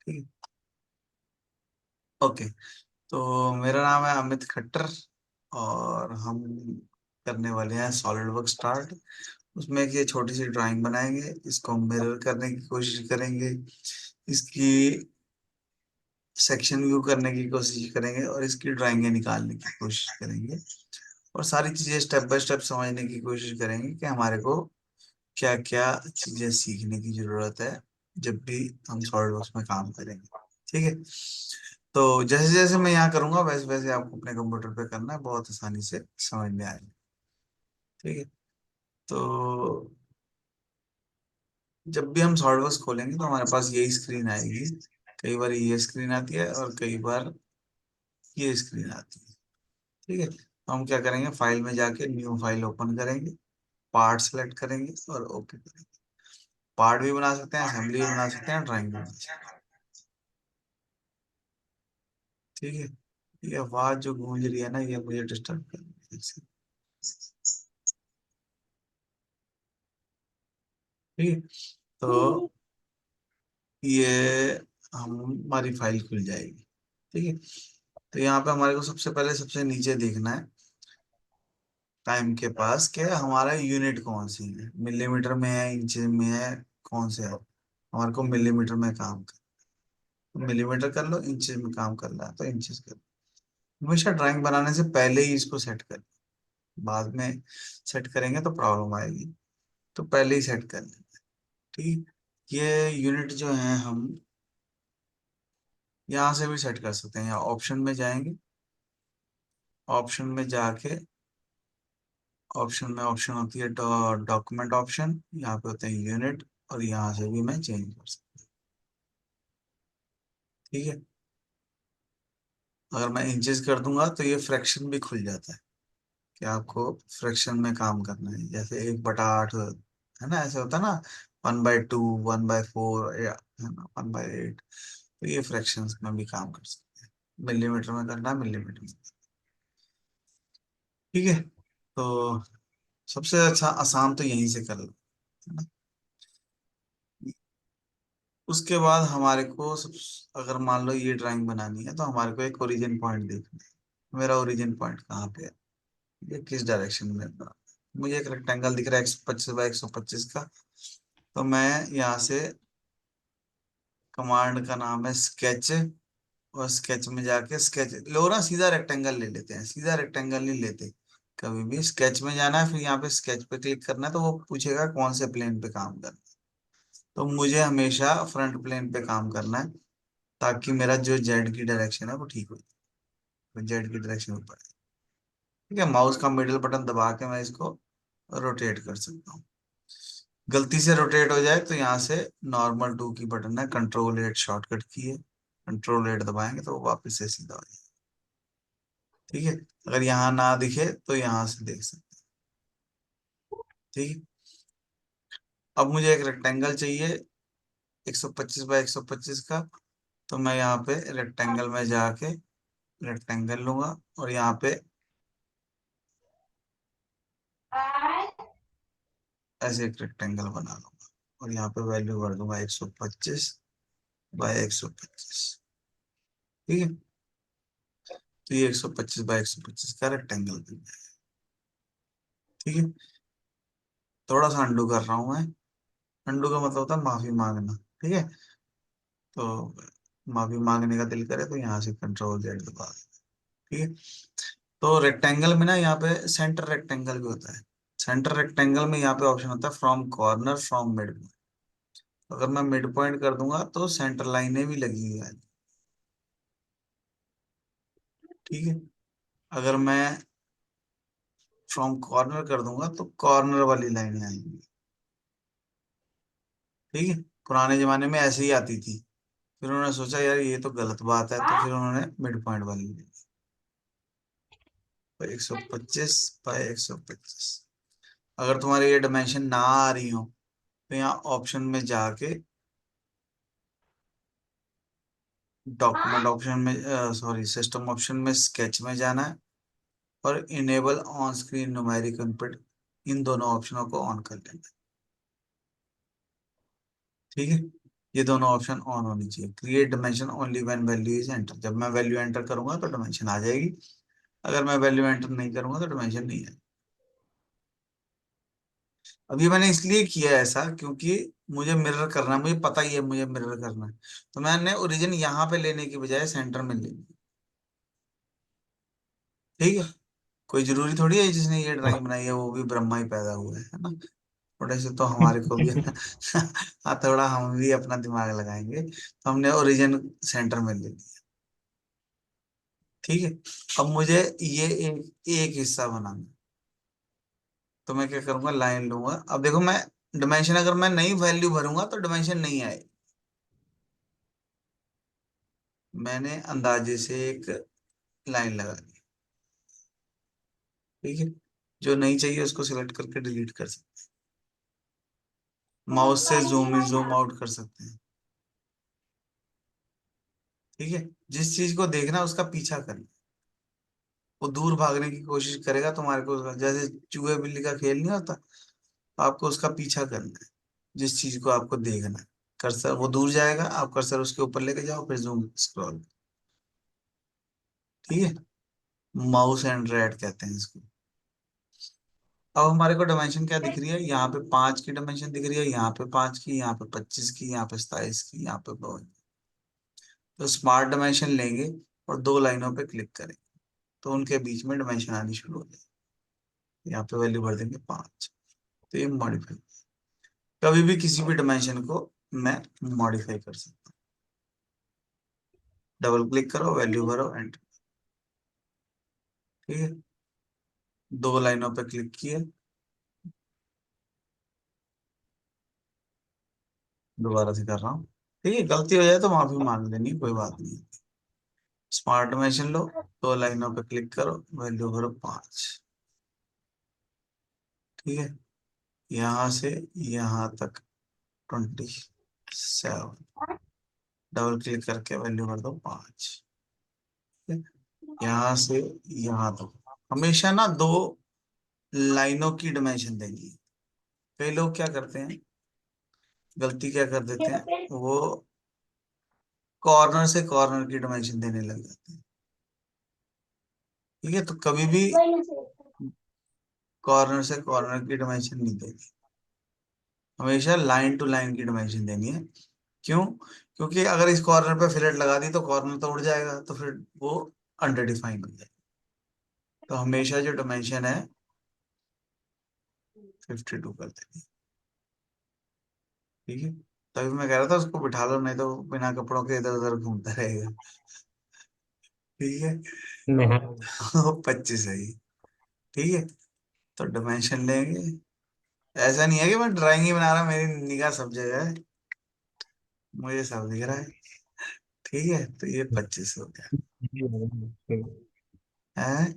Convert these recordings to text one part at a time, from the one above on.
ठीक है। ओके, तो मेरा नाम है अमित खट्टर और हम करने वाले हैं सॉलिड वर्क स्टार्ट। उसमें एक ये छोटी सी ड्राइंग बनाएंगे, इसको मिरर करने की कोशिश करेंगे, इसकी सेक्शन व्यू करने की कोशिश करेंगे और इसकी ड्राइंगें निकालने की कोशिश करेंगे और सारी चीजें स्टेप बाय स्टेप समझने की कोशिश करेंगे कि हमारे को क्या क्या चीजें सीखने की जरूरत है जब भी हम सॉलिड वर्क्स में काम करेंगे। ठीक है, तो जैसे जैसे मैं यहाँ करूंगा वैसे वैसे आपको अपने कंप्यूटर पे करना है, बहुत आसानी से समझ में आएगा। ठीक है, तो जब भी हम सॉल्वर खोलेंगे तो हमारे पास यही स्क्रीन आएगी। कई बार ये स्क्रीन आती है और कई बार ये स्क्रीन आती है। ठीक है, तो हम क्या करेंगे, फाइल में जाके न्यू फाइल ओपन करेंगे, पार्ट सेलेक्ट करेंगे और ओके करेंगे। पार्ट भी बना सकते हैं, असेंबली भी बना सकते हैं, ड्राइंग भी बना सकते हैं। ठीक है, ये आवाज जो गूंज रही है ना, ये मुझे डिस्टर्ब कर रही है। ठीक है, तो ये हमारी फाइल खुल जाएगी। ठीक है, तो यहाँ पे हमारे को सबसे पहले सबसे नीचे देखना है टाइम के पास कि हमारा यूनिट कौन सी है, मिलीमीटर में है, इंच में है, कौन से है। हमारे को मिलीमीटर में काम कर, मिलीमीटर कर लो, इंच में काम कर रहा है तो इंचेस कर लो। हमेशा ड्राइंग बनाने से पहले ही इसको सेट कर, बाद में सेट करेंगे तो प्रॉब्लम आएगी, तो पहले ही सेट कर लें। ठीक, ये यूनिट जो है हम यहाँ से भी सेट कर सकते हैं, या ऑप्शन में जाएंगे, ऑप्शन में जाके ऑप्शन में ऑप्शन होती है डॉक्यूमेंट ऑप्शन, यहाँ पे होते हैं यूनिट, और यहाँ से भी मैं चेंज कर सकता हूँ। ठीक है, अगर मैं इंचेस कर दूंगा तो ये फ्रैक्शन भी खुल जाता है कि आपको फ्रैक्शन में काम करना है, जैसे 1/8 है ना, ऐसे होता है ना, 1/2, 1/4 या है ना 1/8। तो ये फ्रैक्शंस में भी काम कर सकते हैं, मिलीमीटर में करना है मिलीमीटर में। ठीक है, तो सबसे अच्छा आसान तो यहीं से कर लो, है ना। उसके बाद हमारे को अगर मान लो ये ड्राइंग बनानी है तो हमारे को एक ओरिजिन पॉइंट देखना है। मेरा ओरिजिन पॉइंट कहाँ पे है, ये किस डायरेक्शन में है? मुझे एक रेक्टेंगल दिख रहा है 125 बाय 125 का, तो मैं यहाँ से कमांड का नाम है स्केच, और स्केच में जाके स्केच लो ना, सीधा रेक्टेंगल ले लेते हैं, सीधा रेक्टेंगल नहीं लेते कभी भी। स्केच में जाना है, फिर यहाँ पे स्केच पे क्लिक करना है, तो वो पूछेगा कौन से प्लेन पे काम करना है। तो मुझे हमेशा फ्रंट प्लेन पे काम करना है, ताकि मेरा जो जेड की डायरेक्शन है वो ठीक हो जाए, तो जेड की डायरेक्शन ऊपर है। ठीक है, माउस का मिडिल बटन दबा के मैं इसको रोटेट कर सकता हूँ। गलती से रोटेट हो जाए तो यहाँ से नॉर्मल 2 की बटन है, कंट्रोल 8 शॉर्टकट की है, कंट्रोल 8 दबाएंगे तो वो वापस से सीधा हो जाए। ठीक है, अगर यहाँ ना दिखे तो यहाँ से देख सकते हैं। ठीक है, अब मुझे एक रेक्टेंगल चाहिए 125 बाय 125 का, तो मैं यहाँ पे रेक्टेंगल में जाके रेक्टेंगल लूंगा और यहाँ पे ऐसे एक रेक्टेंगल बना लूंगा और यहाँ पे वैल्यू भर दूंगा 125 बाय 125। ठीक है, तो ये 125 बाय 125 का रेक्टेंगल बन जाएगा। ठीक है, थोड़ा सा अंडू कर रहा हूँ मैं। अंडू का मतलब होता है माफी मांगना। ठीक है, तो माफी मांगने का दिल करे तो यहाँ से कंट्रोल 8 दबा दें। ठीक है, तो रेक्टेंगल में ना यहाँ पे सेंटर रेक्टेंगल भी होता है। सेंटर रेक्टेंगल में यहाँ पे ऑप्शन होता है फ्रॉम कॉर्नर फ्रॉम मिड। अगर मैं मिड पॉइंट कर दूंगा तो सेंटर लाइनें भी लगी हुई है। ठीक है, अगर मैं फ्रॉम कॉर्नर कर दूंगा तो कॉर्नर वाली लाइनें आएंगी। ठीक है, पुराने जमाने में ऐसे ही आती थी, फिर उन्होंने सोचा यार ये तो गलत बात है, तो फिर उन्होंने मिड पॉइंट वाली ली। तो 125 बाय 125। अगर तुम्हारी ये डायमेंशन ना आ रही हो तो यहाँ ऑप्शन में जाके डॉक्यूमेंट ऑप्शन में, सॉरी सिस्टम ऑप्शन में स्केच में जाना है और enable on screen numeric input, इन दोनों ऑप्शनों को ऑन कर लेना है। ठीक है, ये दोनों ऑप्शन ऑन होनी चाहिए। Create dimension only when value is enter, जब मैं वैल्यू एंटर करूंगा तो डायमेंशन आ जाएगी, अगर मैं वैल्यू एंटर नहीं करूंगा तो डायमेंशन नहीं आएगी। अब ये मैंने इसलिए किया है ऐसा क्योंकि मुझे मिरर करना है, मुझे पता ही है मुझे मिरर करना है, तो मैंने ओरिजिन यहाँ पे लेने की बजाय सेंटर में ले ली। ठीक है, कोई जरूरी थोड़ी है जिसने ये ड्राइंग बनाई है वो भी ब्रह्मा ही पैदा हुआ है ना। थोड़े से तो हमारे को भी हाँ, थोड़ा हम भी अपना दिमाग लगाएंगे, तो हमने ओरिजिन सेंटर में ले लिया। ठीक है, अब मुझे ये एक हिस्सा बनाना है, तो मैं क्या करूंगा, लाइन लूंगा। अब देखो मैं डिमेंशन अगर मैं नई वैल्यू भरूंगा तो डिमेंशन नहीं आए, मैंने अंदाजे से एक लाइन लगा दी। ठीक है, जो नहीं चाहिए उसको सिलेक्ट करके डिलीट कर सकते हैं, माउस से जूम इन जूम आउट कर सकते हैं। ठीक है, जिस चीज को देखना उसका पीछा करना, वो दूर भागने की कोशिश करेगा तुम्हारे को, जैसे चूहे बिल्ली का खेल नहीं होता, तो आपको उसका पीछा करना है, जिस चीज को आपको देखना है। कर्सर वो दूर जाएगा, आप कर्सर उसके ऊपर लेके जाओ, फिर जूम स्क्रॉल। ठीक है, माउस एंड रेड कहते हैं इसको। अब हमारे को डायमेंशन क्या दिख रही है, यहाँ पे 5 की डायमेंशन दिख रही है, यहाँ पे 5 की, यहाँ पे 25 की, यहाँ पे 27 की, यहाँ पे 52। तो स्मार्ट डायमेंशन लेंगे और दो लाइनों पे क्लिक करेंगे, तो उनके बीच में डायमेंशन आनी शुरू हो जाएगी। यहाँ पे वैल्यू भर देंगे 5, तो ये मॉडिफाई, कभी भी किसी भी डायमेंशन को मैं मॉडिफाई कर सकता हूँ। डबल क्लिक करो, वैल्यू भरो, एंटर। ठीक है, दो लाइनों पे क्लिक किए, दोबारा से कर रहा हूँ। ठीक है, गलती हो जाए तो माफी मांग लेनी, कोई बात नहीं। स्मार्ट डायमेंशन लो, दो लाइनों पे क्लिक करो, वैल्यू भरो 5। ठीक है, यहाँ से यहाँ तक 27, डबल क्लिक करके वैल्यू भर दो 5। यहाँ से यहाँ तक हमेशा ना दो लाइनों की डायमेंशन देनी है। कई लोग क्या करते हैं, गलती क्या कर देते हैं, वो कॉर्नर से कॉर्नर की डायमेंशन देने लग जाते हैं। ठीक है, तो कभी भी कॉर्नर से कॉर्नर की डायमेंशन नहीं देनी, हमेशा लाइन टू लाइन की डायमेंशन देनी है। क्यों? क्योंकि अगर इस कॉर्नर पे फिलेट लगा दी तो कॉर्नर तो उड़ जाएगा, तो फिर वो अंडर डिफाइन हो जाएगा। तो हमेशा जो डायमेंशन है 52 कर देनी। ठीक है, तभी मैं कह रहा था उसको बिठा लो, नहीं तो बिना कपड़ों के इधर उधर घूमता रहेगा। ठीक है, नहीं। 25 है ये। ठीक है, तो डायमेंशन लेंगे, ऐसा नहीं है कि मैं ड्राइंग ही बना रहा, मेरी निगाह सब जगह है, मुझे सब दिख रहा है। ठीक है, तो ये 25 हो गया है।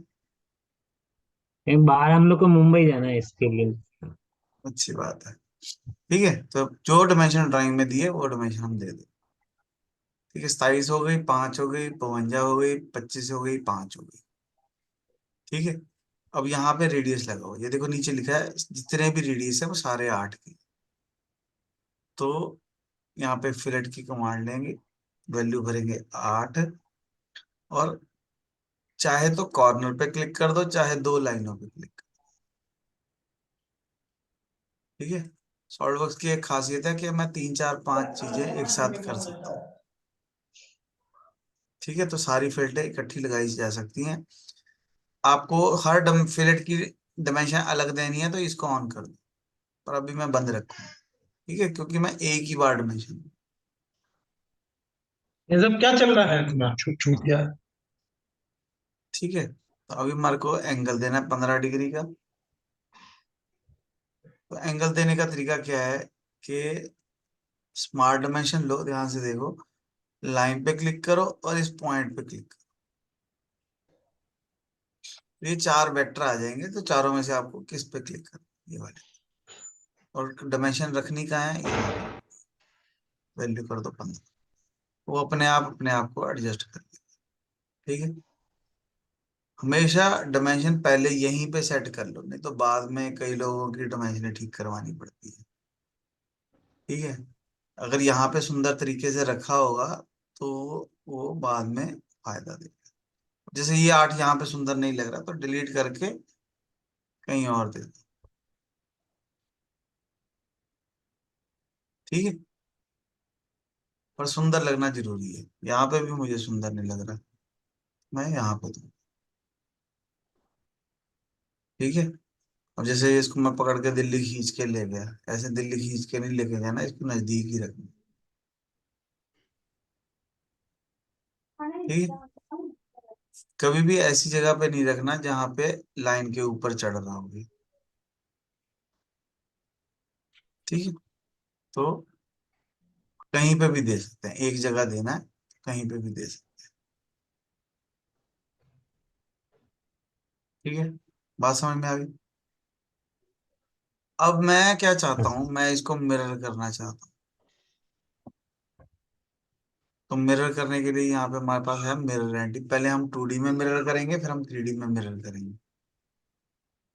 एक बार हम लोग को मुंबई जाना है इसके लिए। अच्छी बात है। ठीक है, तो जो डायमेंशन ड्राइंग में दिए वो डायमेंशन हम दे दें। ठीक है, 27 हो गई, 5 हो गई, 52 हो गई, 25 हो गई, 5 हो गई। ठीक है, अब यहाँ पे रेडियस लगाओ, ये देखो नीचे लिखा है जितने भी रेडियस है वो सारे 8 के। तो यहाँ पे फिलेट की कमांड लेंगे, वैल्यू भरेंगे 8, और चाहे तो कॉर्नर पे क्लिक कर दो, चाहे दो लाइनों पे क्लिक। ठीक है, सॉलिडवर्क्स की एक खासियत है कि मैं 3 4 5 चीजें एक साथ कर सकता हूँ। ठीक है, तो सारी फिल्टें इकट्ठी लगाई जा सकती हैं। आपको हर फिलेट की डायमेंशन अलग देनी है तो इसको ऑन कर दो, पर अभी मैं बंद रखूँ। ठीक है, क्योंकि मैं एक ही बार डायमेंशन। ये सब क्या चल रहा है तुम्हारा, छूट छूट गया। ठीक है, तो अभी हमारे को एंगल देना है 15 डिग्री का। तो एंगल देने का तरीका क्या है कि स्मार्ट डायमेंशन लो, ध्यान से देखो, लाइन पे क्लिक करो और इस पॉइंट पे क्लिक करो, तो ये चार वेक्टर आ जाएंगे, तो चारों में से आपको किस पे क्लिक करना, ये वाले। और डायमेंशन रखनी कहाँ है, यहाँ पे, वैल्यू कर दो 15, वो अपने आप को एडजस्ट कर ले। ठीक है, हमेशा डायमेंशन पहले यहीं पे सेट कर लो, नहीं तो बाद में कई लोगों की डायमेंशन ठीक करवानी पड़ती है। ठीक है, अगर यहाँ पे सुंदर तरीके से रखा होगा तो वो बाद में फायदा देगा। जैसे ये 8 यहाँ पे सुंदर नहीं लग रहा तो डिलीट करके कहीं और दे दो। ठीक है। पर सुंदर लगना जरूरी है, यहाँ पे भी मुझे सुंदर नहीं लग रहा, मैं यहाँ पे दूँ। ठीक है। अब जैसे इसको मैं पकड़ के दिल्ली खींच के ले गया, ऐसे दिल्ली खींच के नहीं लेके जाना, इसको नजदीक ही रखना। ठीक है। कभी भी ऐसी जगह पे नहीं रखना जहां पे लाइन के ऊपर चढ़ रहा होगी। ठीक है। तो कहीं पे भी दे सकते हैं, एक जगह देना है, कहीं पे भी दे सकते हैं। ठीक है। बात समझ में आ गई। अब मैं क्या चाहता हूं, मैं इसको मिरर करना चाहता हूँ। तो मिरर करने के लिए यहाँ पे हमारे पास है मिरर एंटी। पहले हम 2D में मिरर करेंगे, फिर हम 3D में मिरर करेंगे।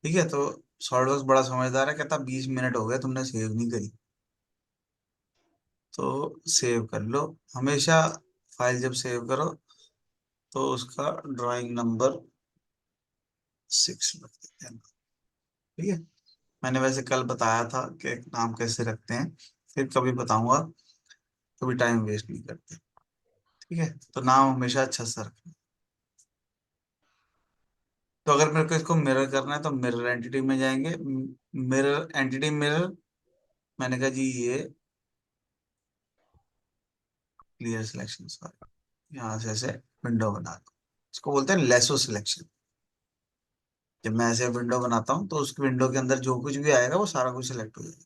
ठीक है। तो सॉलिडवर्क्स बड़ा समझदार है, कहता 20 मिनट हो गए तुमने सेव नहीं करी। तो सेव कर लो। हमेशा फाइल जब सेव करो तो उसका ड्राइंग नंबर 6 रख देते हैं। ठीक है। मैंने वैसे कल बताया था कि नाम कैसे रखते हैं, फिर कभी बताऊंगा, कभी टाइम वेस्ट नहीं करते। ठीक है। तो नाम हमेशा अच्छा सा रखना। तो अगर मेरे को इसको मिरर करना है तो मिरर एंटिटी में जाएंगे। मिरर एंटिटी मिरर, मैंने कहा जी ये क्लियर सिलेक्शन, सॉरी, यहाँ से ऐसे विंडो बना दो। इसको बोलते हैं लेसो सिलेक्शन। जब मैं ऐसे विंडो बनाता हूँ तो उस विंडो के अंदर जो कुछ भी आएगा वो सारा कुछ सिलेक्ट हो जाएगा।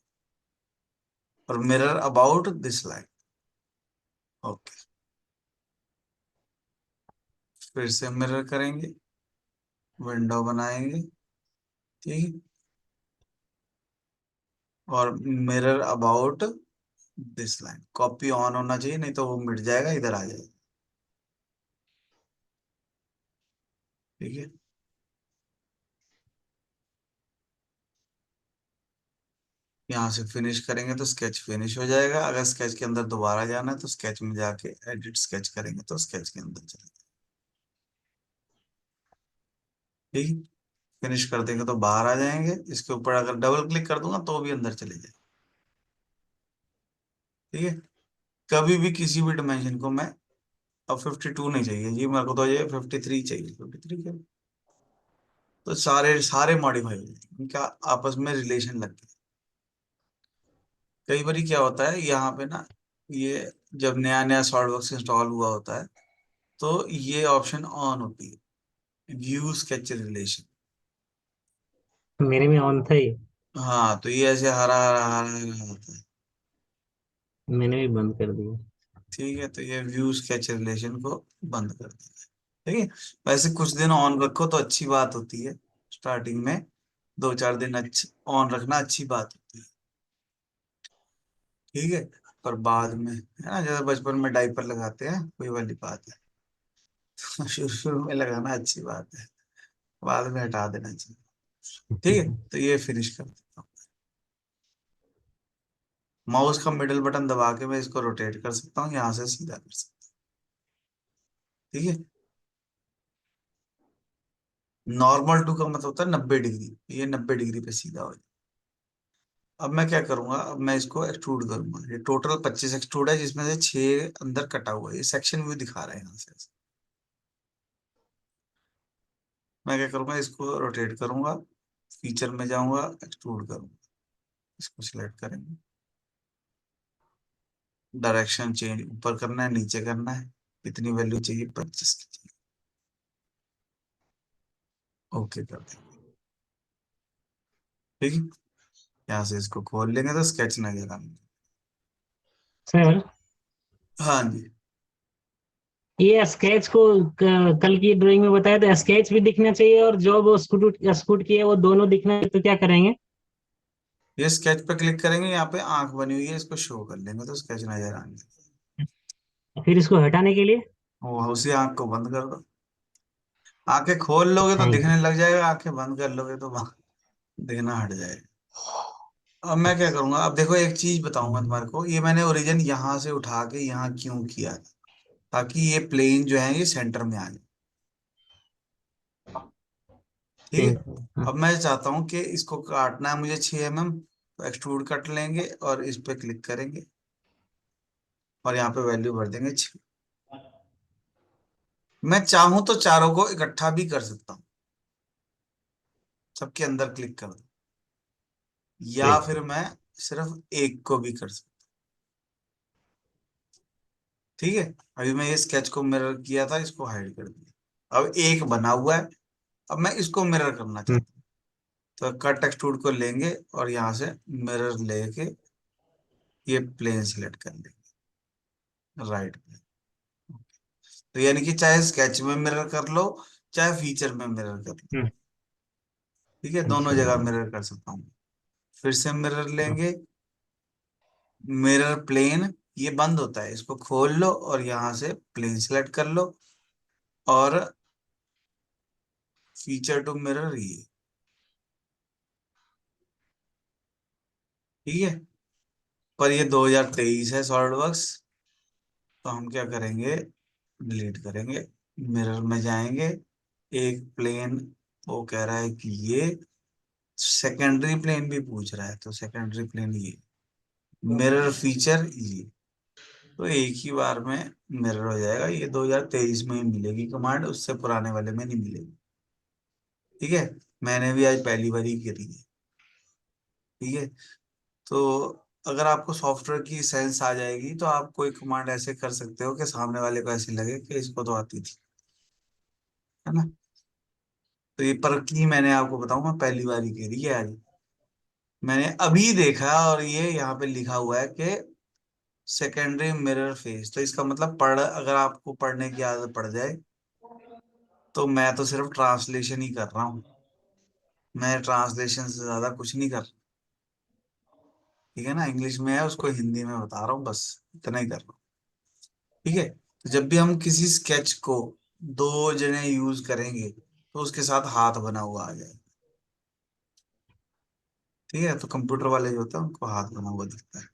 और mirror about this line. Okay. फिर से मिरर करेंगे, विंडो बनाएंगे। ठीक है। और mirror about this line, copy on होना चाहिए, नहीं तो वो मिट जाएगा, इधर आ जाएगा। ठीक है। यहाँ से फिनिश करेंगे तो स्केच फिनिश हो जाएगा। अगर स्केच के अंदर दोबारा जाना है तो स्केच में जाके एडिट स्केच करेंगे तो स्केच के अंदर चले जाएगा। ठीक है। फिनिश कर देंगे तो बाहर आ जाएंगे। इसके ऊपर अगर डबल क्लिक कर दूंगा तो भी अंदर चले जाए। ठीक है। कभी भी किसी भी डायमेंशन को मैं, अब 52 नहीं चाहिए जी मेरे को, तो ये 53 चाहिए, 53 क्या, तो सारे सारे मॉडिफाई हो जाएंगे, इनका आपस में रिलेशन लग गया। कई बार क्या होता है यहाँ पे ना, ये जब नया नया सॉल्डवर्क्स इंस्टॉल हुआ होता है तो ये ऑप्शन ऑन होती है, व्यू स्केच रिलेशन। मेरे में ऑन था ये। हाँ, तो ये ऐसे हरा हरा हरा हरा होता है। मैंने भी बंद कर दिया। ठीक है। तो ये व्यू स्केच रिलेशन को बंद कर देना है। ठीक है। वैसे कुछ दिन ऑन रखो तो अच्छी बात होती है, स्टार्टिंग में 2-4 दिन अच्छी ऑन रखना अच्छी बात होती है। ठीक है। पर बाद में है ना, जैसे बचपन में डायपर लगाते हैं वही वाली बात है। शुरू शुरू में लगाना अच्छी बात है, बाद में हटा देना चाहिए। ठीक है। तो ये फिनिश कर देता हूँ। माउस का मिडिल बटन दबा के मैं इसको रोटेट कर सकता हूँ, यहाँ से सीधा कर सकता हूँ। ठीक है। नॉर्मल टू का मतलब होता है 90 डिग्री, ये 90 डिग्री पे सीधा हो जाए। अब मैं क्या करूंगा, अब मैं इसको एक्सट्रूड करूंगा। ये टोटल 25 एक्सट्रूड है, जिसमें से 6 अंदर कटा हुआ है, ये सेक्शन व्यू दिखा रहा है यहाँ से। मैं क्या करूंगा, इसको रोटेट करूंगा, फीचर में जाऊंगा, एक्सट्रूड करूंगा, इसको सिलेक्ट करेंगे। डायरेक्शन चेंज ऊपर करना है नीचे करना है, कितनी वैल्यू चाहिए, 25 की चाहिए। ओके कर देंगे। ठीक है। यहाँ से इसको खोल लेंगे तो स्केच नजर आएंगे। सर, हाँ जी। ये स्केच को कल की ड्राइंग में बताया था, स्केच भी दिखना चाहिए और जो वो स्कूट स्कूट किया वो दोनों दिखना है, तो क्या करेंगे? ये स्केच पे क्लिक करेंगे, यहाँ पे आंख बनी हुई है, इसको शो कर लेंगे तो स्केच नजर आएंगे। फिर इसको हटाने के लिए? वो उसी आंख को बंद कर दो। आंखें खोल लोगे तो थैंक यू। दिखने लग जाएगा, आंखें बंद कर लोगे तो दिखना हट जाएगा। अब मैं क्या करूंगा, अब देखो एक चीज बताऊंगा तुम्हारे को, ये मैंने ओरिजिन यहाँ से उठा के यहाँ क्यों किया था, ताकि ये प्लेन जो है ये सेंटर में आ जाए। ठीक है। ठीक है। हाँ। अब मैं चाहता हूँ कि इसको काटना है मुझे 6 mm, तो एक्सट्रूड कट लेंगे और इस पे क्लिक करेंगे और यहाँ पे वैल्यू भर देंगे 6। मैं चाहूं तो चारों को इकट्ठा भी कर सकता हूँ, सबके अंदर क्लिक कर दूं, या ठीक। फिर मैं सिर्फ एक को भी कर सकता हूँ। ठीक है। अभी मैं ये स्केच को मिरर किया था, इसको हाइड कर दिया, अब एक बना हुआ है। अब मैं इसको मिरर करना हम्म। चाहता हूँ, तो कट एक्सट्रूड को लेंगे और यहाँ से मिरर लेके ये प्लेन सिलेक्ट कर लेंगे, राइट प्लेन। तो यानी कि चाहे स्केच में मिरर कर लो, चाहे फीचर में मिरर कर लो। हम्म। ठीक है, दोनों अच्छा। जगह मिरर कर सकता हूँ। फिर से मिरर हाँ। लेंगे, मिरर प्लेन, ये बंद होता है, इसको खोल लो और यहाँ से प्लेन सिलेक्ट कर लो, और फीचर टू मिरर ये। ठीक है। पर ये 2023 है सॉलिड वर्क्स, तो हम क्या करेंगे, डिलीट करेंगे, मिरर में जाएंगे, एक प्लेन, वो कह रहा है कि ये सेकेंडरी प्लेन भी पूछ रहा है, तो सेकेंडरी प्लेन ये, मिरर फीचर ये, तो एक ही बार में मिरर हो जाएगा। ये 2023 में ही मिलेगी कमांड, उससे पुराने वाले में नहीं मिलेगी। ठीक है। मैंने भी आज पहली बार ही करी है। ठीक है। तो अगर आपको सॉफ्टवेयर की सेंस आ जाएगी तो आप कोई कमांड ऐसे कर सकते हो कि सामने वाले को ऐसे लगे कि इसको तो आती थी, है ना। तो ये पर की मैंने आपको बताऊं, मैं पहली बार ही करी है आज, मैंने अभी देखा, और ये यहाँ पे लिखा हुआ है कि सेकेंडरी मिरर फेस, तो इसका मतलब अगर आपको पढ़ने की आदत पड़ जाए, तो मैं तो सिर्फ ट्रांसलेशन ही कर रहा हूँ, मैं ट्रांसलेशन से ज्यादा कुछ नहीं कर। ठीक है ना, इंग्लिश में है उसको हिंदी में बता रहा हूँ, बस इतना ही कर रहा हूँ। ठीक है। तो जब भी हम किसी स्केच को दो जने यूज करेंगे, तो उसके साथ हाथ बना हुआ आ जाए। ठीक है, तो कंप्यूटर वाले जो होते हैं उनको हाथ बना हुआ दिखता है।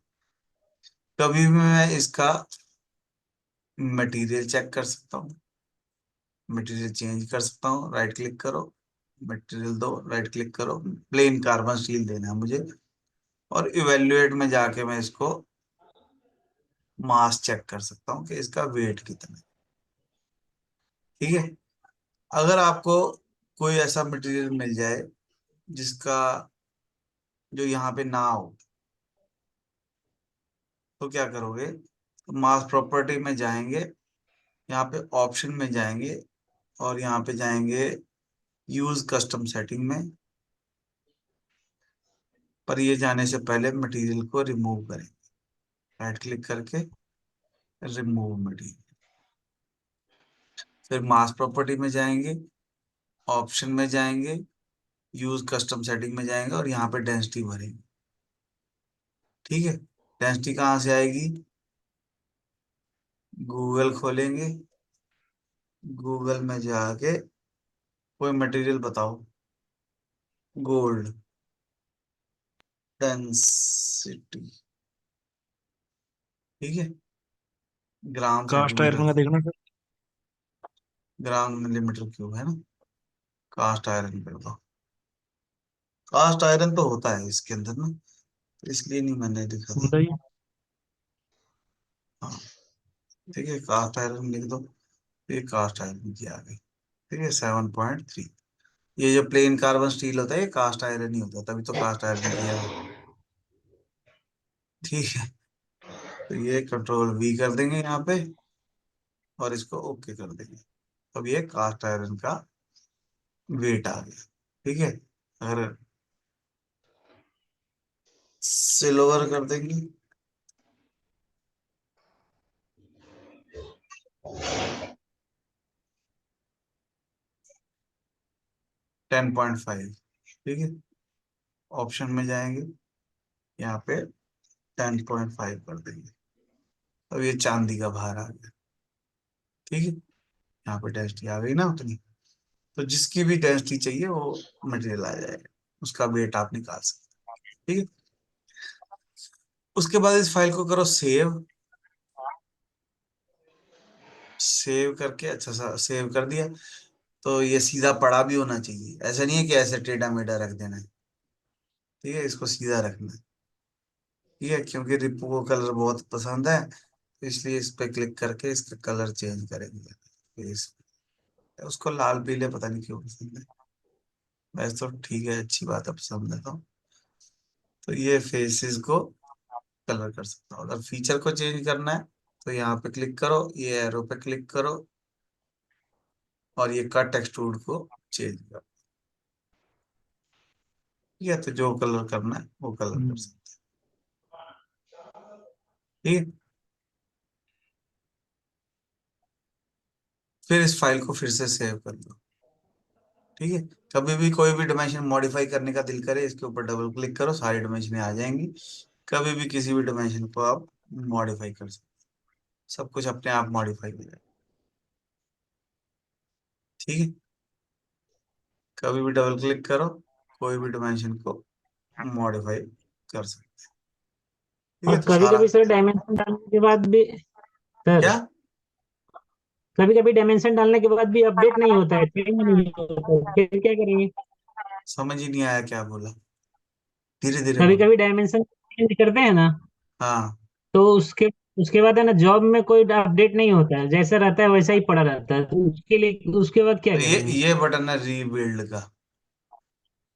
कभी भी मैं इसका मटेरियल चेक कर सकता हूँ, मटेरियल चेंज कर सकता हूँ, राइट क्लिक करो, मटेरियल दो, राइट क्लिक करो, प्लेन कार्बन स्टील देना है मुझे, और इवेल्युएट में जाके मैं इसको मास चेक कर सकता हूँ कि इसका वेट कितना है। ठीक है। अगर आपको कोई ऐसा मटेरियल मिल जाए जिसका, जो यहाँ पे ना हो, तो क्या करोगे, तो मास प्रॉपर्टी में जाएंगे, यहाँ पे ऑप्शन में जाएंगे, और यहाँ पे जाएंगे यूज कस्टम सेटिंग में, पर ये जाने से पहले मटेरियल को रिमूव करें, राइट क्लिक करके रिमूव मटेरियल, फिर मास प्रॉपर्टी में जाएंगे, ऑप्शन में जाएंगे, यूज कस्टम सेटिंग में जाएंगे और यहाँ पे डेंसिटी भरेंगे। ठीक है। डेंसिटी कहाँ से आएगी, गूगल खोलेंगे, गूगल में जाके कोई मटेरियल बताओ, गोल्ड डेंसिटी। ठीक है, ग्राम कास्ट सेंटीमीटर, आयरन का देखना सर। ग्राम मिलीमीटर क्यूब है ना, कास्ट आयरन कर दो। कास्ट आयरन तो होता है इसके अंदर ना, तो इसलिए नहीं मैंने लिखा था। बताइए। हाँ। ठीक है, कास्ट आयरन लिख दो, ये कास्ट आयरन की आ गई। ठीक है, 7.3। ये जो प्लेन कार्बन स्टील होता है ये कास्ट आयरन ही होता है, तभी तो कास्ट आयरन किया है। ठीक है। तो ये कंट्रोल वी कर देंगे यहाँ पे, और इसको ओके कर देंगे। अब ये कास्ट आयरन का वेट आ गया। ठीक है। अगर सिल्वर कर देंगे, 10.5। ठीक है, ऑप्शन में जाएंगे, यहाँ पे 10.5 कर देंगे। अब ये चांदी का भार आ गया। ठीक है, यहाँ पे डेंसिटी आ गई ना उतनी, तो जिसकी भी डेंसिटी चाहिए वो मटेरियल आ जाएगा, उसका वेट आप निकाल सकते हैं। ठीक है। उसके बाद इस फाइल को करो सेव। सेव करके अच्छा सा सेव कर दिया। तो ये सीधा पड़ा भी होना चाहिए, ऐसा नहीं है कि ऐसे टेढ़ा मेढ़ा रख देना है। ठीक है, इसको सीधा रखना है। ठीक है, क्योंकि रिपू को कलर बहुत पसंद है, तो इसलिए इस पे क्लिक करके इसका कलर चेंज करेंगे। फिर उसको लाल पीले पता नहीं क्यों पसंद है। वैसे तो ठीक है, अच्छी बात है, पसंद है तो ये फेसेस को कलर कर सकता हूँ। अगर फीचर को चेंज करना है तो यहाँ पे क्लिक करो, ये एरो पे क्लिक करो, और ये कट एक्सट्रूड को चेंज करो। ठीक है, तो जो कलर करना है वो कलर कर हम्म। सकते हैं। ठीक है, फिर इस फाइल को फिर से सेव कर दो। ठीक है, कभी भी कोई भी डायमेंशन मॉडिफाई करने का दिल करे, इसके ऊपर डबल क्लिक करो, सारी डायमेंशन आ जाएंगी। कभी भी किसी भी डायमेंशन को आप मॉडिफाई कर सकते हैं। सब कुछ अपने आप मॉडिफाई हो जाएगा। ठीक है, कभी भी डबल क्लिक करो, कोई भी डायमेंशन को मॉडिफाई कर सकते हैं। ठीक है, और तो कभी सारा कभी सर डायमेंशन डालने के बाद भी, सर क्या कभी कभी डायमेंशन डालने के बाद भी अपडेट नहीं होता है, चेंज नहीं होता है, फिर क्या करेंगे? समझ ही नहीं आया क्या बोला, धीरे धीरे कभी बोलो। कभी डायमेंशन चेंज करते हैं ना, हाँ, तो उसके उसके बाद है ना, जॉब में कोई अपडेट नहीं होता है, जैसा रहता है वैसा ही पड़ा रहता है, तो उसके लिए उसके बाद क्या तो ये करेंगे? ये बटन है रीबिल्ड का।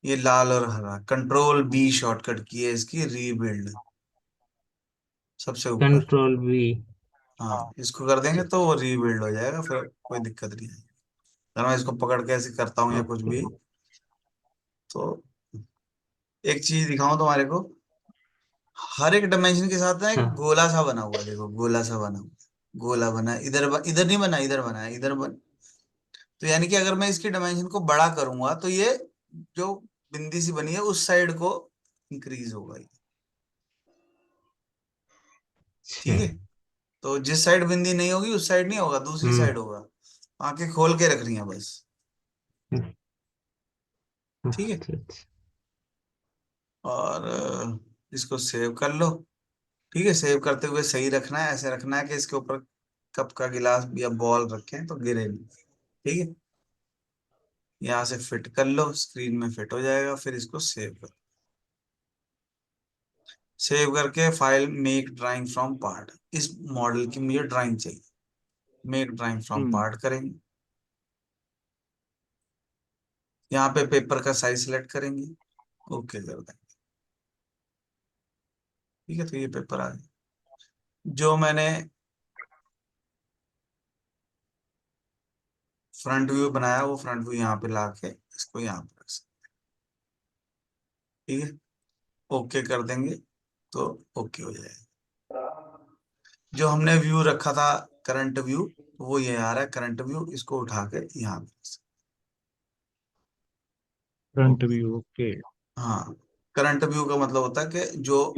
ये लाल और हरा, कंट्रोल बी शॉर्टकट की है इसकी, रीबिल्ड सबसे ऊपर। Control we. हाँ, इसको कर देंगे तो वो रीबिल्ड हो जाएगा, फिर कोई दिक्कत नहीं आएगी। अगर मैं इसको पकड़ के ऐसे करता हूँ या कुछ ओके। भी, तो एक चीज दिखाऊं तुम्हारे को। हर एक डायमेंशन के साथ ना एक हाँ। गोला सा बना हुआ है, देखो गोला सा बना हुआ है। गोला बना है, इधर नहीं बना, इधर बना है, तो यानी कि अगर मैं इसकी डायमेंशन को बड़ा करूंगा तो ये जो बिंदी सी बनी है उस साइड को इंक्रीज होगा ये। अच्छा। ठीक है, तो जिस साइड बिंदी नहीं होगी उस साइड नहीं होगा, दूसरी हम्म। साइड होगा। आंखें खोल के रख रही हैं बस। ठीक है, अच्छा अच्छा। और इसको सेव कर लो। ठीक है, सेव करते हुए सही रखना है, ऐसे रखना है कि इसके ऊपर कप का गिलास या बॉल रखें तो गिरे नहीं। ठीक है, यहाँ से फिट कर लो, स्क्रीन में फिट हो जाएगा। फिर इसको सेव कर, सेव करके file make drawing from part, इस मॉडल की मुझे ड्राइंग चाहिए। Make drawing from hmm. Part करेंगे, यहाँ पे पेपर का साइज सिलेक्ट करेंगे, ओके कर देंगे। ठीक है, तो ये पेपर आ गया। जो मैंने फ्रंट व्यू बनाया वो फ्रंट व्यू यहाँ पे ला के इसको यहाँ पे रख सकते। ठीक है, ओके कर देंगे तो ओके हो जाएगा। जो हमने व्यू रखा था करंट व्यू, वो ये आ रहा है करंट व्यू, इसको उठा के यहाँ पे रख सकते। Front okay, view okay. हाँ, करंट व्यू का मतलब होता है कि जो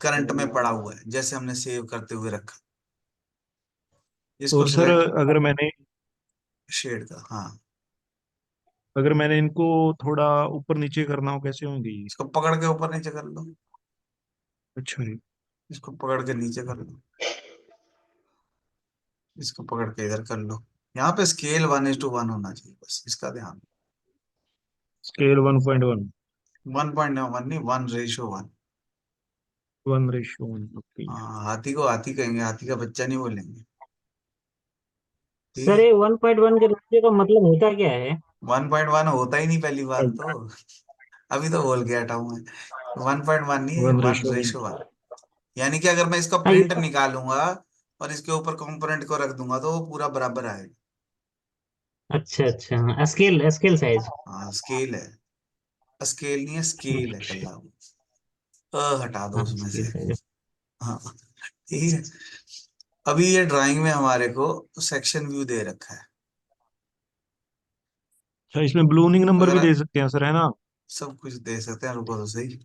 करंट में पड़ा हुआ है, जैसे हमने सेव करते हुए रखा। इसको और सर सिलेक्ट, अगर मैंने शेड का, हाँ, अगर मैंने इनको थोड़ा ऊपर नीचे करना हो कैसे होंगे ये? इसको पकड़ के ऊपर नीचे कर लो, अच्छा जी। इसको पकड़ के नीचे कर लो, इसको पकड़ के इधर कर लो। यहाँ पे स्केल 1:1 होना चाहिए, बस इसका ध्यान। स्केल 1.1। 1.1 नहीं, 1:1। 1:1 ओके। हाँ, हाथी को हाथी कहेंगे, हाथी का बच्चा नहीं बोलेंगे। ठीक सर है, ये 1.1 के रुपये का मतलब होता क्या है? 1.1 होता ही नहीं पहली बात तो, अभी तो बोल के हटा हूं मैं। 1.1 नहीं है, one one ratio one ratio one यानी कि अगर मैं इसका हाँ, ये प्रिंट निकालूंगा और इसके ऊपर कंपोनेंट को रख दूंगा तो वो पूरा बराबर आएगा। अच्छा अच्छा, स्केल स्केल साइज। हाँ, स्केल है, स्केल नहीं है, स्केल है अच्छा। कल्ला। हटा दो हाँ उसमें से। Scale size. हाँ, ठीक है। अभी ये ड्राइंग में हमारे को सेक्शन व्यू दे रखा है। अच्छा, इसमें ब्लूनिंग नंबर अगर भी दे सकते हैं सर, है ना? सब कुछ दे सकते हैं, रुको तो सही।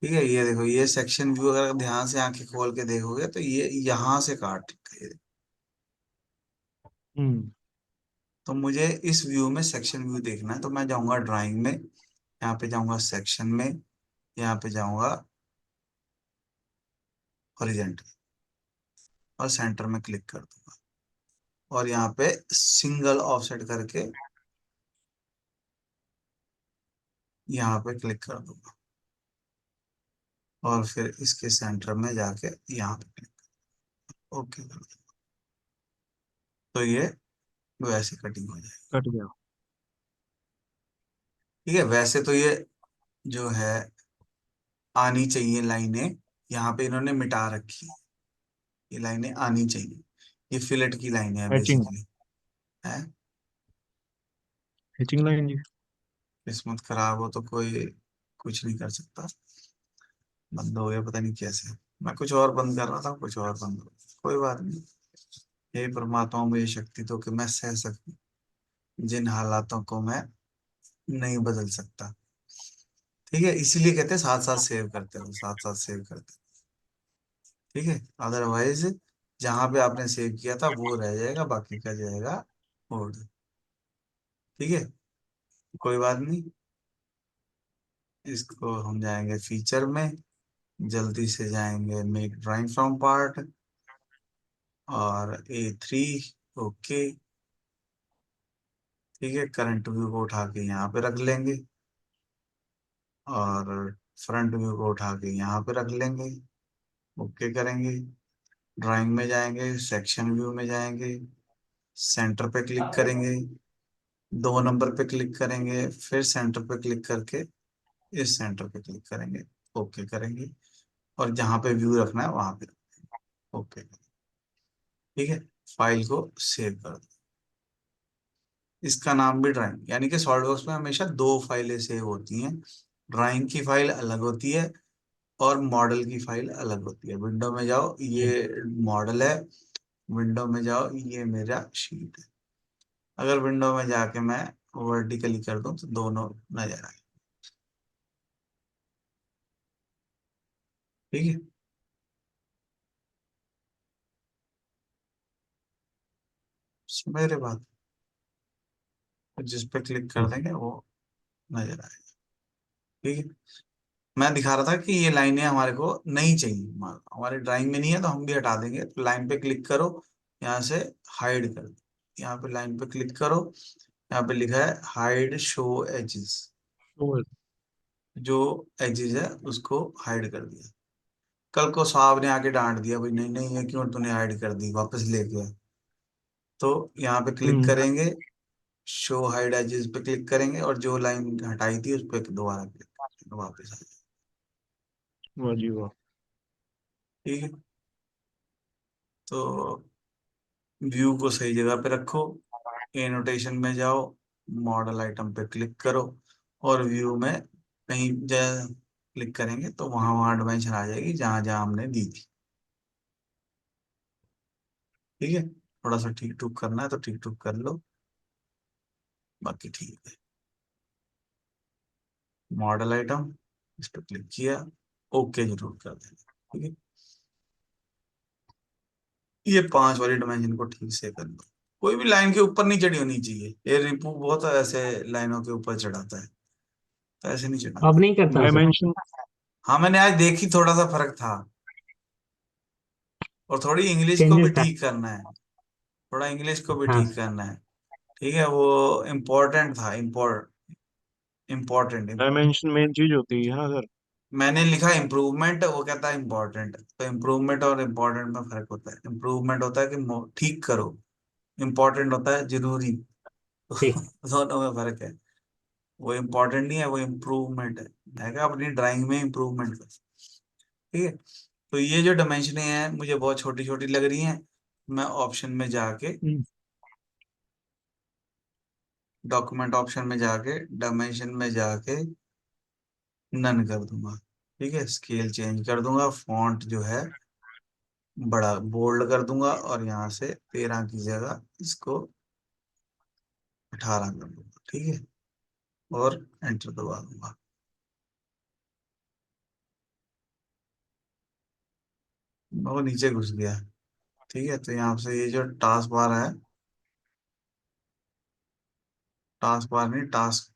ठीक है, ये देखो, ये सेक्शन व्यू अगर ध्यान से आंखें खोल के देखोगे तो ये यहाँ से काट रखा है। हम्म। तो मुझे इस व्यू में सेक्शन व्यू देखना है, तो मैं जाऊंगा ड्राइंग में, यहाँ पे जाऊंगा सेक्शन में, यहाँ पे जाऊंगा हॉरिजेंटल और सेंटर में क्लिक कर दूंगा और यहाँ पे सिंगल ऑफसेट करके यहाँ पे क्लिक कर दूंगा और फिर इसके सेंटर में जाके यहाँ पे क्लिक ओके कर दूंगा तो ये वैसे कटिंग हो जाएगी। कट गया। ठीक है, वैसे तो ये जो है आनी चाहिए लाइनें, यहाँ पे इन्होंने मिटा रखी है, ये लाइनें आनी चाहिए, ये फिलेट की लाइनें है हैचिंग, बेसिकली है। हैचिंग लाइन जी। किस्मत खराब हो तो कोई कुछ नहीं कर सकता। बंद हो गया पता नहीं कैसे, मैं कुछ और बंद कर रहा था, कुछ और बंद हो गया, कोई बात नहीं। हे परमात्मा मुझे शक्ति दो कि मैं सह सकूं जिन हालातों को मैं नहीं बदल सकता। ठीक है, इसीलिए कहते हैं साथ साथ सेव करते रहो, साथ साथ सेव करते रहो। ठीक है, अदरवाइज जहां पे आपने सेव किया था वो रह जाएगा, बाकी का जाएगा होल्ड। ठीक है, कोई बात नहीं। इसको हम जाएंगे फीचर में, जल्दी से जाएंगे मेक ड्राइंग फ्रॉम पार्ट और A3। ओके, ठीक है, करंट व्यू को उठा के यहाँ पे रख लेंगे और फ्रंट व्यू को उठा के यहाँ पे रख लेंगे। ओके करेंगे, ड्राइंग में जाएंगे, सेक्शन व्यू में जाएंगे, सेंटर पे क्लिक करेंगे, 2 नंबर पे क्लिक करेंगे, फिर सेंटर पे क्लिक करके इस सेंटर पे क्लिक करेंगे। ओके करेंगे और जहाँ पे व्यू रखना है वहां पे ओके। ठीक है, फाइल को सेव कर दो। इसका नाम भी ड्राइंग, यानी कि सॉलिडवर्क्स में हमेशा 2 फाइलें सेव होती हैं, ड्राइंग की फाइल अलग होती है और मॉडल की फाइल अलग होती है। विंडो में जाओ, ये मॉडल है, विंडो में जाओ, ये मेरा शीट है। अगर विंडो में जाके मैं वर्टिकली कर दूं तो दोनों नजर आए। ठीक है, समझ रहे बात? तो जिस पे क्लिक कर देंगे वो नजर आएगा। ठीक है, मैं दिखा रहा था कि ये लाइनें हमारे को नहीं चाहिए, हमारे ड्राइंग में नहीं है तो हम भी हटा देंगे। तो लाइन पे क्लिक करो, यहाँ से हाइड कर दो, यहाँ पे लाइन पे क्लिक करो, यहाँ पे लिखा है हाइड शो एजेस, तो जो एजेस है उसको हाइड कर दिया। कल को साहब ने आके डांट दिया, भाई नहीं नहीं है क्यों तूने हाइड कर दी, वापस लेके आ। तो यहाँ पे क्लिक हम्म, करेंगे, शो हाइड एजेस पे क्लिक करेंगे और जो लाइन हटाई थी उस पर दोबारा क्लिक करेंगे, वापस आ जाए। वाह जी वाह। ठीक है, तो व्यू को सही जगह पे रखो, एनोटेशन में जाओ, मॉडल आइटम पे क्लिक करो और व्यू में कहीं क्लिक करेंगे तो वहां वहां डायमेंशन आ जाएगी जहां जहां हमने दी थी। ठीक है, थोड़ा सा ठीक टूक करना है तो ठीक टूक कर लो, बाकी ठीक है। मॉडल आइटम, इस पर क्लिक किया, ओके जरूर कर देना। ठीक है, ये 5 वाली डायमेंशन को ठीक से कर लो। कोई भी लाइन के ऊपर नहीं चढ़ी होनी चाहिए, ये रिपू बहुत ऐसे लाइनों के ऊपर चढ़ाता है, तो ऐसे नहीं अब चढ़ाता। नहीं करता सर। डायमेंशन। हाँ मैंने आज देखी, थोड़ा सा फर्क था और थोड़ी इंग्लिश को भी चेंजेस था। ठीक करना है, थोड़ा इंग्लिश को भी हाँ ठीक करना है। ठीक है, वो इम्पोर्टेंट था, इम्पोर्टेंट। डायमेंशन मेन चीज होती है ना सर। मैंने लिखा इम्प्रूवमेंट, वो कहता है इम्पोर्टेंट, तो इम्प्रूवमेंट और इम्पोर्टेंट में फर्क होता है। इम्प्रूवमेंट होता है कि ठीक करो, इम्पोर्टेंट होता है जरूरी। ठीक। दोनों में फर्क है, वो इम्पोर्टेंट नहीं है, वो इम्प्रूवमेंट है। मैं कहा अपनी ड्राइंग में इम्प्रूवमेंट कर। ठीक है, तो ये जो डायमेंशनें हैं मुझे बहुत छोटी छोटी लग रही हैं, मैं ऑप्शन में जाके, हम्म, डॉक्यूमेंट ऑप्शन में जाके डायमेंशन में जाके नन कर दूंगा। ठीक है, स्केल चेंज कर दूंगा, फॉन्ट जो है बड़ा बोल्ड कर दूंगा और यहाँ से 13 की जगह इसको 18 कर दूंगा। ठीक है, और एंटर दबा दूंगा। वो नीचे घुस गया। ठीक है, तो यहाँ से ये जो टास्क बार है, टास्क बार नहीं, task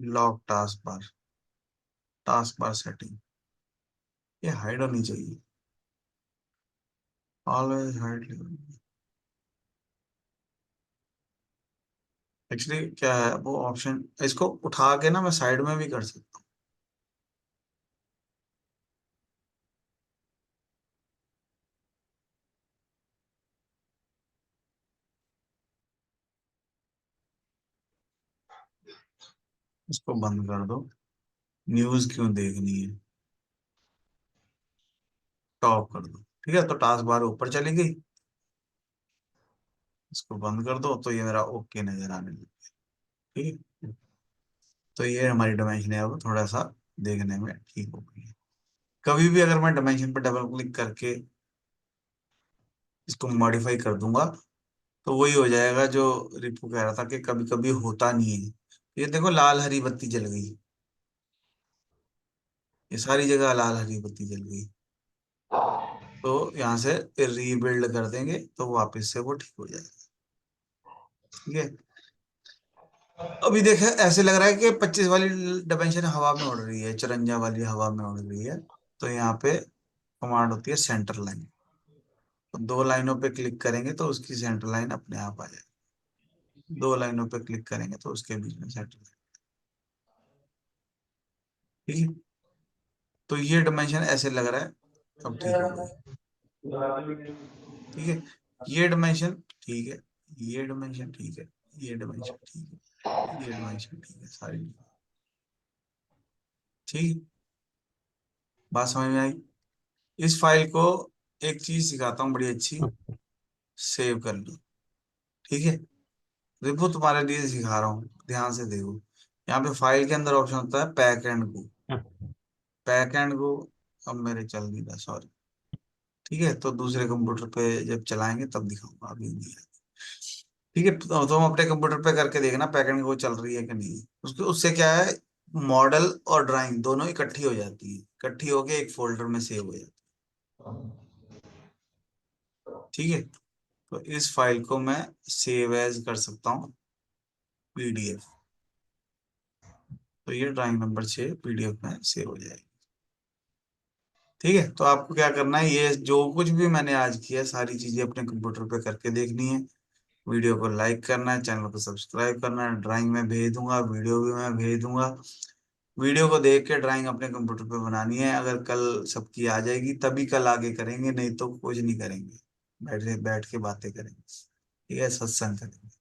lock, task bar setting, ये हाइड होनी चाहिए, ऑलवेज हाइड। एक्चुअली क्या है वो ऑप्शन, इसको उठा के ना मैं साइड में भी कर सकता हूँ। इसको बंद कर दो, न्यूज क्यों देखनी है, टॉप कर दो। ठीक है, तो टास्क बार ऊपर चली गई, इसको बंद कर दो तो ये मेरा ओके नजर आने लगा। ठीक है, तो ये हमारी डायमेंशन है अब थोड़ा सा देखने में ठीक हो गई है। कभी भी अगर मैं डायमेंशन पर डबल क्लिक करके इसको मॉडिफाई कर दूंगा तो वही हो जाएगा जो रिपू कह रहा था कि कभी कभी होता नहीं है। ये देखो लाल हरी बत्ती जल गई, ये सारी जगह लाल हरी बत्ती जल गई। तो यहाँ से रीबिल्ड कर देंगे तो वापस से वो ठीक हो जाएगा। ठीक है, अभी देखे ऐसे लग रहा है कि 25 वाली डायमेंशन हवा में उड़ रही है, 54 वाली हवा में उड़ रही है। तो यहाँ पे कमांड होती है सेंटर लाइन, तो दो लाइनों पे क्लिक करेंगे तो उसकी सेंटर लाइन अपने आप आ जाएगी। दो लाइनों पे क्लिक करेंगे तो उसके बीच में सेंटर लाइन। ठीक है, तो ये डायमेंशन ऐसे लग रहा है, अब ठीक हो गई। ठीक है, ये डायमेंशन ठीक है, ये डायमेंशन ठीक है, ये डायमेंशन ठीक है, ये डायमेंशन ठीक है, सारी ठीक। बात समझ में आई? इस फाइल को एक चीज सिखाता हूँ बड़ी अच्छी, सेव कर लो। ठीक है, रिपो तुम्हारे लिए सिखा रहा हूँ, ध्यान से देखो। यहाँ पे फाइल के अंदर ऑप्शन होता है pack and go. Pack and go अब मेरे चल नहीं रहा, सॉरी। ठीक है, तो दूसरे कंप्यूटर पे जब चलाएंगे तब दिखाऊंगा, अभी नहीं है। ठीक है, तो हम अपने कंप्यूटर पे करके देखना पैक एंड गो चल रही है कि नहीं। उसके उससे क्या है, मॉडल और ड्राइंग दोनों इकट्ठी हो जाती है, इकट्ठी होके एक फोल्डर में सेव हो जाती है। ठीक है, तो इस फाइल को मैं सेव एज कर सकता हूँ पीडीएफ, तो ये ड्राइंग नंबर 6 पीडीएफ में सेव हो जाएगी। ठीक है, तो आपको क्या करना है, ये जो कुछ भी मैंने आज किया सारी चीजें अपने कंप्यूटर पे करके देखनी है। वीडियो को लाइक करना है, चैनल को सब्सक्राइब करना है, ड्राइंग में भेज दूंगा, वीडियो भी मैं भेज दूंगा। वीडियो को देख के ड्राइंग अपने कंप्यूटर पे बनानी है। अगर कल सबकी आ जाएगी तभी कल आगे करेंगे, नहीं तो कुछ नहीं करेंगे, बैठ बैठ के बातें करेंगे। ठीक है, सत्संग करेंगे।